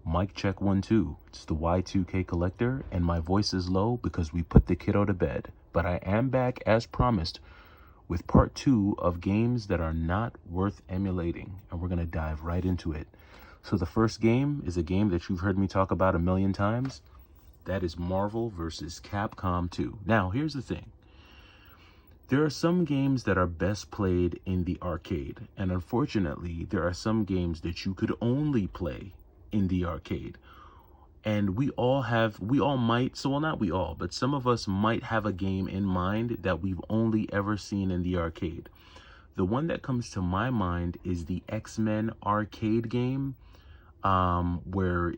Mic check 1 2. It's the Y2K collector, and my voice is low because we put the kiddo to bed. But I am back as promised with part 2 of games that are not worth emulating, and we're gonna dive right into it. So the first game is a game that you've heard me talk about a million times. That is Marvel vs. Capcom 2. Now, here's the thing. There are some games that are best played in the arcade, and unfortunately, there are some games that you could only play in the arcade. And not we all, but some of us might have a game in mind that we've only ever seen in the arcade. The one that comes to my mind is the X-Men arcade game, where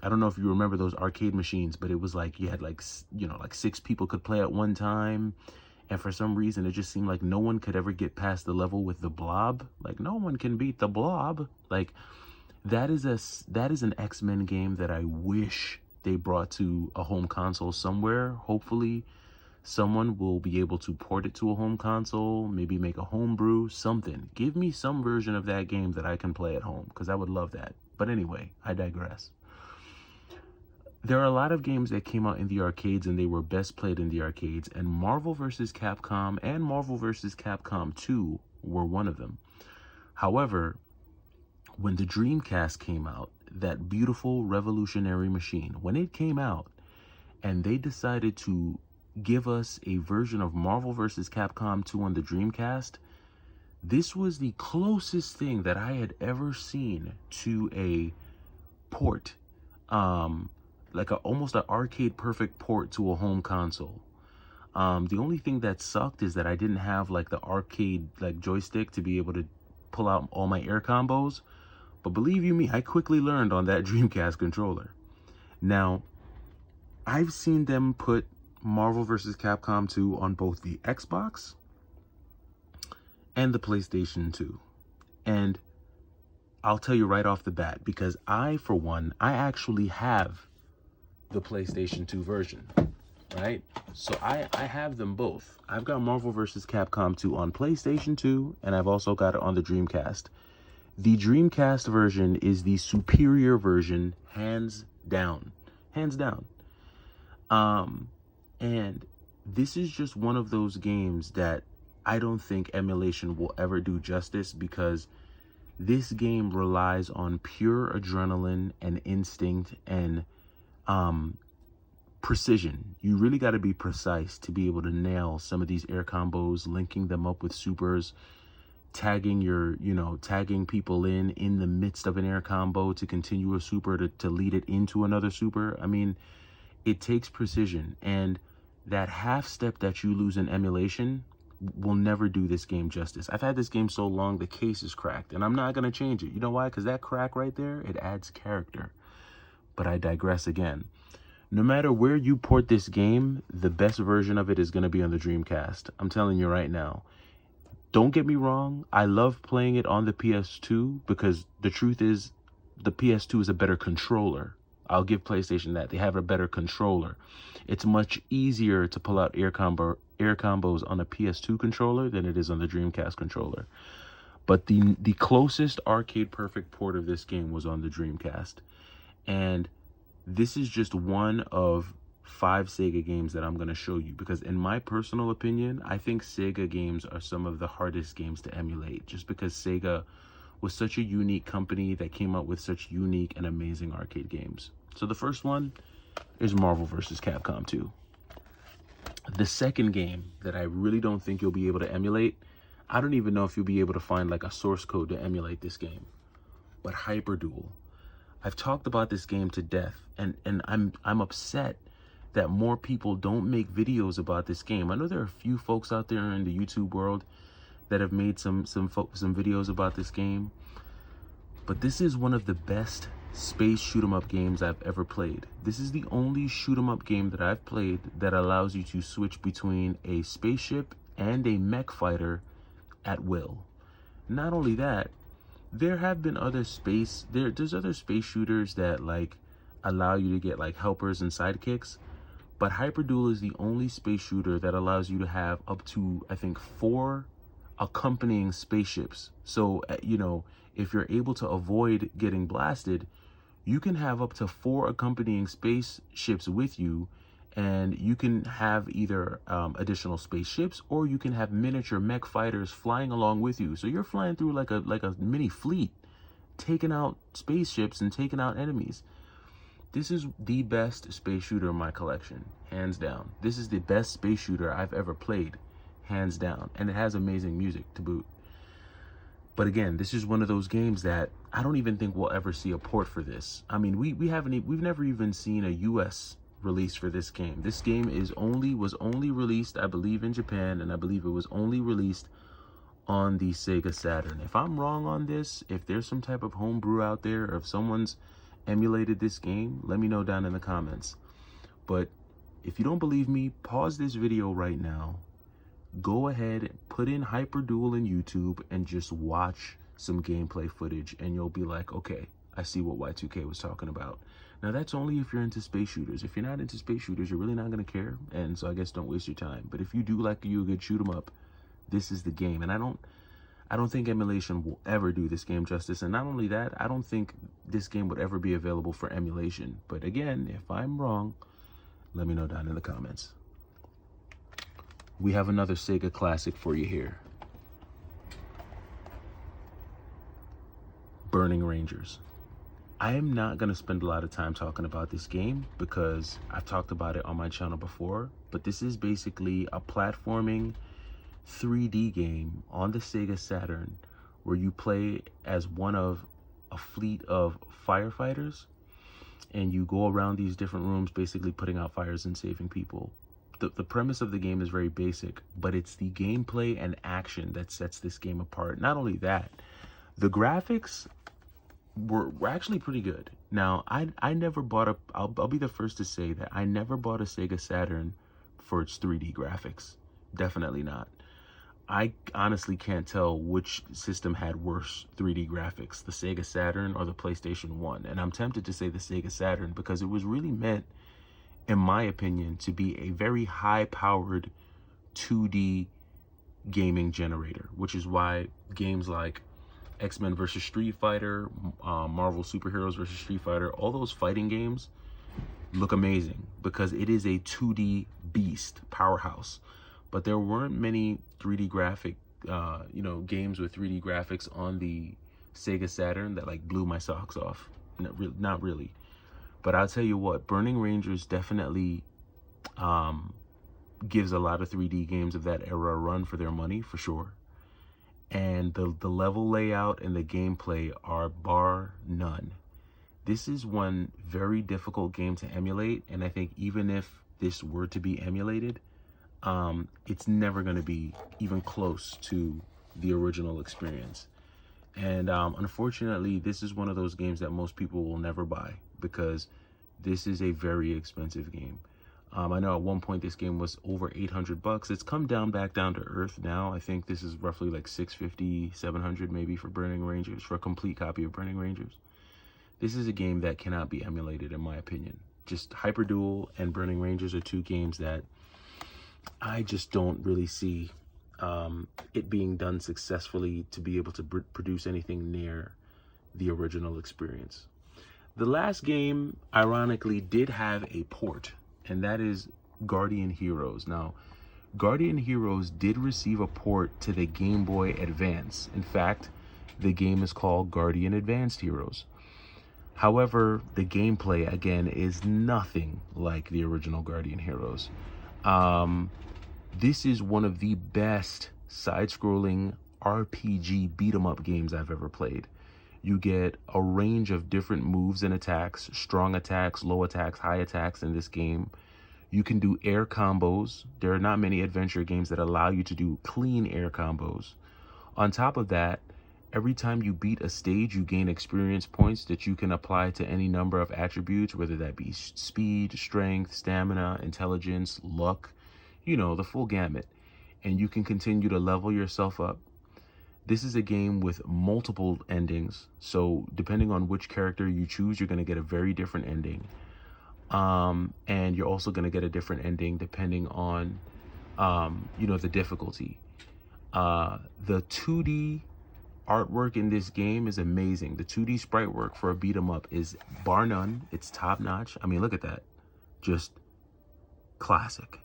I don't know if you remember those arcade machines, but it was like you had like 6 people could play at one time. And for some reason, it just seemed like no one could ever get past the level with the Blob. Like, no one can beat the Blob. Like, that is an X-Men game that I wish they brought to a home console somewhere. Hopefully, someone will be able to port it to a home console, maybe make a homebrew, something. Give me some version of that game that I can play at home, because I would love that. But anyway, I digress. There are a lot of games that came out in the arcades and they were best played in the arcades, and Marvel vs. Capcom and Marvel vs. Capcom 2 were one of them. However, when the Dreamcast came out, that beautiful revolutionary machine, when it came out and they decided to give us a version of Marvel vs. Capcom 2 on the Dreamcast, this was the closest thing that I had ever seen to a port, almost an arcade perfect port to a home console. The only thing that sucked is that I didn't have like the arcade joystick to be able to pull out all my air combos. But believe you me, I quickly learned on that Dreamcast controller. Now, I've seen them put Marvel vs. Capcom 2 on both the Xbox and the PlayStation 2. And I'll tell you right off the bat, because I actually have the PlayStation 2 version, right? So I have them both. I've got Marvel vs. Capcom 2 on PlayStation 2, and I've also got it on the Dreamcast. The Dreamcast version is the superior version, hands down. Hands down. And this is just one of those games that I don't think emulation will ever do justice, because this game relies on pure adrenaline and instinct and precision. You really got to be precise to be able to nail some of these air combos, linking them up with supers, tagging people in the midst of an air combo to continue a super to lead it into another super. I mean, it takes precision, and that half step that you lose in emulation will never do this game justice. I've had this game so long, the case is cracked, and I'm not going to change it. You know why? Because that crack right there, it adds character. But I digress again. No matter where you port this game, the best version of it is going to be on the Dreamcast. I'm telling you right now. Don't get me wrong, I love playing it on the PS2, because the truth is the PS2 is a better controller. I'll give PlayStation that. They have a better controller. It's much easier to pull out air combos on a PS2 controller than it is on the Dreamcast controller. But the closest arcade perfect port of this game was on the Dreamcast. And this is just one of 5 Sega games that I'm going to show you, because in my personal opinion, I think Sega games are some of the hardest games to emulate, just because Sega was such a unique company that came out with such unique and amazing arcade games. So the first one is Marvel vs. Capcom 2. The second game that I really don't think you'll be able to emulate, I don't even know if you'll be able to find like a source code to emulate this game, but Hyper Duel. I've talked about this game to death, and I'm upset that more people don't make videos about this game. I know there are a few folks out there in the YouTube world that have made some videos about this game, but this is one of the best space shoot 'em up games I've ever played. This is the only shoot 'em up game that I've played that allows you to switch between a spaceship and a mech fighter at will. Not only that, there have been other there's other space shooters that like allow you to get like helpers and sidekicks, but Hyper Duel is the only space shooter that allows you to have up to, I think, 4 accompanying spaceships. So if you're able to avoid getting blasted, You can have up to 4 accompanying spaceships with you, and you can have either additional spaceships, or you can have miniature mech fighters flying along with you. So you're flying through like a mini fleet, taking out spaceships and taking out enemies. This is the best space shooter in my collection, hands down. This is the best space shooter I've ever played, hands down. And it has amazing music to boot. But again, this is one of those games that I don't even think we'll ever see a port for this. I mean, we've never even seen a US release for this game. This game was only released, I believe, in Japan, and I believe it was only released on the Sega Saturn. If I'm wrong on this, if there's some type of homebrew out there, or if someone's emulated this game, let me know down in the comments. But if you don't believe me, pause this video right now, go ahead, put in Hyper Duel in YouTube, and just watch some gameplay footage, and you'll be like, okay, I see what Y2K was talking about. Now, that's only if you're into space shooters. If you're not into space shooters, you're really not going to care, and so I guess don't waste your time. But if you do like you a good shoot 'em up, this is the game. And I don't think emulation will ever do this game justice. And not only that, I don't think this game would ever be available for emulation. But again, if I'm wrong, let me know down in the comments. We have another Sega classic for you here. Burning Rangers. I am not going to spend a lot of time talking about this game because I've talked about it on my channel before. But this is basically a platforming 3D game on the Sega Saturn where you play as one of a fleet of firefighters, and you go around these different rooms basically putting out fires and saving people. The premise of the game is very basic, but it's the gameplay and action that sets this game apart. Not only that, the graphics were actually pretty good. Now, I never bought I'll be the first to say that I never bought a Sega Saturn for its 3D graphics. Definitely not. I honestly can't tell which system had worse 3D graphics, the Sega Saturn or the PlayStation 1. And I'm tempted to say the Sega Saturn because it was really meant, in my opinion, to be a very high-powered 2D gaming generator, which is why games like X-Men versus Street Fighter, Marvel Superheroes versus Street Fighter, all those fighting games look amazing because it is a 2D beast powerhouse. But there weren't many 3D graphic, games with 3D graphics on the Sega Saturn that like blew my socks off. Not really. But I'll tell you what, Burning Rangers definitely gives a lot of 3D games of that era a run for their money, for sure. And the level layout and the gameplay are bar none. This is one very difficult game to emulate, and I think even if this were to be emulated, it's never going to be even close to the original experience. And unfortunately, this is one of those games that most people will never buy because this is a very expensive game. I know at one point this game was over $800. It's come back down to earth now. I think this is roughly like $650, $700 maybe for Burning Rangers, for a complete copy of Burning Rangers. This is a game that cannot be emulated, in my opinion. Just Hyper Duel and Burning Rangers are two games that I just don't really see it being done successfully to be able to produce anything near the original experience. The last game, ironically, did have a port, and that is Guardian Heroes. Now, Guardian Heroes did receive a port to the Game Boy Advance. In fact, the game is called Guardian Advanced Heroes. However, the gameplay, again, is nothing like the original Guardian Heroes. This is one of the best side-scrolling RPG beat-em-up games I've ever played. You get a range of different moves and attacks, strong attacks, low attacks, high attacks in this game. You can do air combos. There are not many adventure games that allow you to do clean air combos. On top of that, every time you beat a stage, you gain experience points that you can apply to any number of attributes, whether that be speed, strength, stamina, intelligence, luck, the full gamut. And you can continue to level yourself up. This is a game with multiple endings. So depending on which character you choose, you're going to get a very different ending. And you're also going to get a different ending depending on, the difficulty. The 2D artwork in this game is amazing. The 2D sprite work for a beat 'em up is bar none. It's top notch. I mean, look at that. Just classic.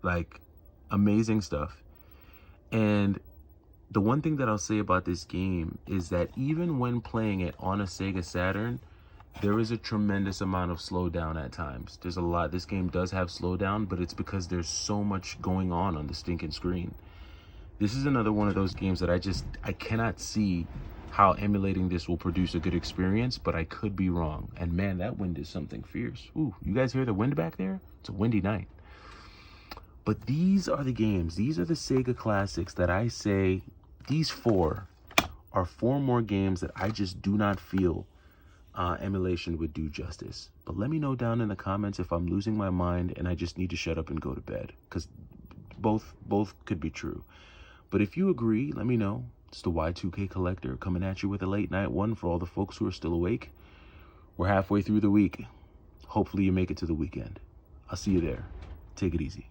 Like, amazing stuff. And the one thing that I'll say about this game is that even when playing it on a Sega Saturn, there is a tremendous amount of slowdown at times. There's a lot. This game does have slowdown, but it's because there's so much going on the stinking screen. This is another one of those games that I cannot see how emulating this will produce a good experience, but I could be wrong. And man, that wind is something fierce. Ooh, you guys hear the wind back there? It's a windy night. But these are the games. These are the Sega classics that I say, these 4 are 4 more games that I just do not feel emulation would do justice. But let me know down in the comments if I'm losing my mind and I just need to shut up and go to bed, because both could be true. But if you agree, let me know. It's the Y2K Collector coming at you with a late night one for all the folks who are still awake. We're halfway through the week. Hopefully you make it to the weekend. I'll see you there. Take it easy.